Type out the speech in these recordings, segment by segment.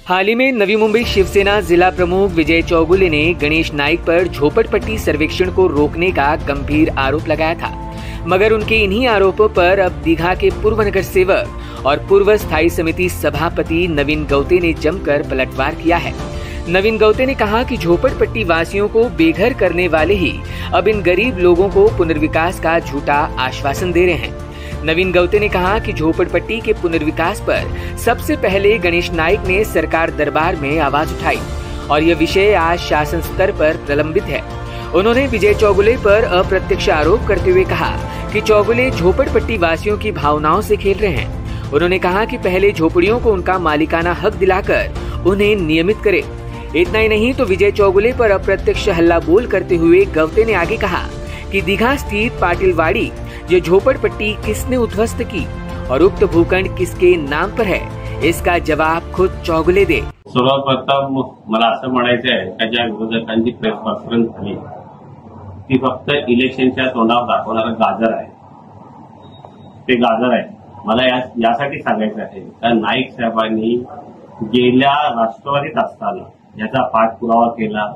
हाल ही में नवी मुंबई शिवसेना जिला प्रमुख विजय चौगुले ने गणेश नाइक पर झोपड़पट्टी सर्वेक्षण को रोकने का गंभीर आरोप लगाया था, मगर उनके इन्हीं आरोपों पर अब दीघा के पूर्व नगर सेवक और पूर्व स्थायी समिति सभापति नवीन गौते ने जमकर पलटवार किया है। नवीन गौते ने कहा कि झोपड़पट्टी वासियों को बेघर करने वाले ही अब इन गरीब लोगों को पुनर्विकास का झूठा आश्वासन दे रहे हैं। नवीन गौते ने कहा कि झोपड़पट्टी के पुनर्विकास पर सबसे पहले गणेश नाइक ने सरकार दरबार में आवाज उठाई और यह विषय आज शासन स्तर पर प्रलंबित है। उन्होंने विजय चौगुले पर अप्रत्यक्ष आरोप करते हुए कहा कि चौगुले झोपड़पट्टी वासियों की भावनाओं से खेल रहे हैं। उन्होंने कहा कि पहले झोपड़ियों को उनका मालिकाना हक दिलाकर उन्हें नियमित करे। इतना ही नहीं तो विजय चौगुले पर अप्रत्यक्ष हल्ला बोल करते हुए गौते ने आगे कहा कि दीघा स्थित पाटिलवाड़ी ये झोपड़पट्टी किसने उद्ध्वस्त की और उक्त भूखंड किसके नाम पर है, इसका जवाब खुद चौगुले दे। सर्वप्रथम मला असं म्हणायचं आहे की ज्या विरोधकांची प्रेस कॉन्फरन्स झाली ती फक्त इलेक्शनच्या तोंडावर दाखवणारं गाजर आहे। ते गाजर आहे। मला यासाठी सांगायचं आहे की नाईक साहेबांनी गेल्या राष्ट्रवादीत असताना याचा पाठपुरावा केला।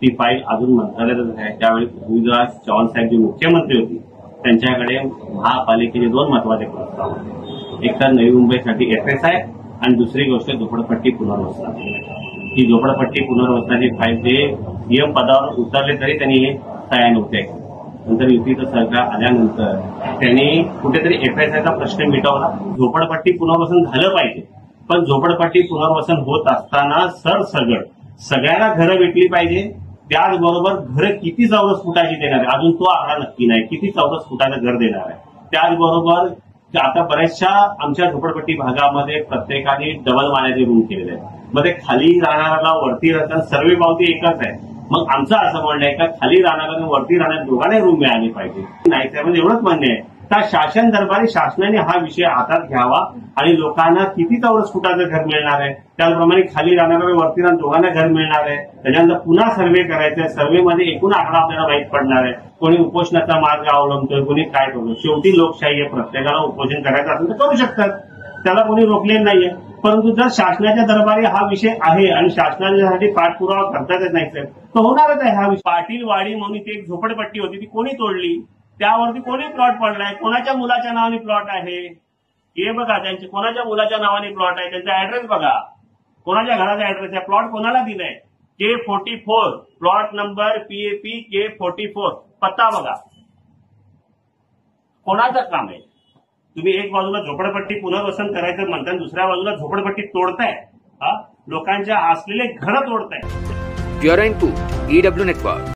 ती फाईल अजून मंत्रालयातच आहे। त्यावेळी पृथ्वीराज चव्हाण साहेब जे मुख्यमंत्री होते त्यांच्याकडे महापालिकेचे दोन महत्वाचे प्रस्ताव होते। एक तर नवी मुंबईसाठी FSI आणि दुसरी गोष्ट झोपडपट्टी पुनर्वसन। ही झोपडपट्टी पुनर्वसनाची फाईल ते सीएम पदावर उतरले तरी त्यांनी तयार नव्हते। नंतर युतीचं सरकार आल्यानंतर त्यांनी कुठेतरी FSI चा प्रश्न मिटवला। झोपडपट्टी पुनर्वसन झालं पाहिजे, पण झोपडपट्टी पुनर्वसन होत असताना सरसगट सगळ्यांना घरं भेटली पाहिजे। त्याचबरोबर घर किती चौरस फुटाची देणार आहे अजून तो आकडा नक्की नाही, किती चौरस फुटाचं घर देणार आहे। त्याचबरोबर आता बऱ्याचशा आमच्या झोपडपट्टी भागामध्ये प्रत्येकाने डबल माळ्याचे रूम केलेले आहेत। मग ते खाली राहणाऱ्याला वरती राहताना सर्वे पावती एकच आहे। मग आमचं असं म्हणणं आहे का खाली राहणाऱ्या आणि वरती राहणाऱ्या दोघांनाही रूम मिळाले पाहिजे। नाही साहेबांनी एवढंच म्हणणे आहे का शासन दरबारी शासनाने हा विषय हातात घ्यावा आणि लोकांना किती चौरस फुटाचं घर मिळणार आहे, त्याचप्रमाणे खाली राहणाऱ्या वरती राहणाऱ्या दोघांना घर मिळणार आहे। त्याच्यानंतर पुन्हा सर्वे करायचा आहे। सर्वेमध्ये एकूण आकडा आपल्याला माहीत पडणार आहे। कोणी उपोषणाचा मार्ग अवलंबतोय, कोणी काय करतो। शेवटी लोकशाही आहे, प्रत्येकाला उपोषण करायचं असेल तर करू शकतात, त्याला कोणी रोखलेलं नाहीये। परंतु जर शासनाच्या दरबारी हा विषय आहे आणि शासनाने यासाठी पाठपुरावा करताच नाही तर होणारच आहे हा विषय। पाटीलवाडी म्हणून ती एक झोपडपट्टी होती, ती कोणी तोडली, त्यावरती कोणी प्लॉट पडलाय, कोणाच्या मुलाच्या नावाने प्लॉट आहे हे बघा। त्यांचे कोणाच्या मुलाच्या नावाने प्लॉट आहे, त्यांचा ऍड्रेस बघा, कोणाच्या घराचा ऍड्रेस आहे, प्लॉट कोणाला दिलाय K44 plot number PAP K44 पत्ता बघा। कोणाचं काम आहे? तुम्ही एक बाजूला झोपडपट्टी पुनर्वसन करायचं म्हणता, दुसऱ्या बाजूला झोपडपट्टी तोडताय, लोकांच्या असलेले घर तोडताय। Bureau input EW network.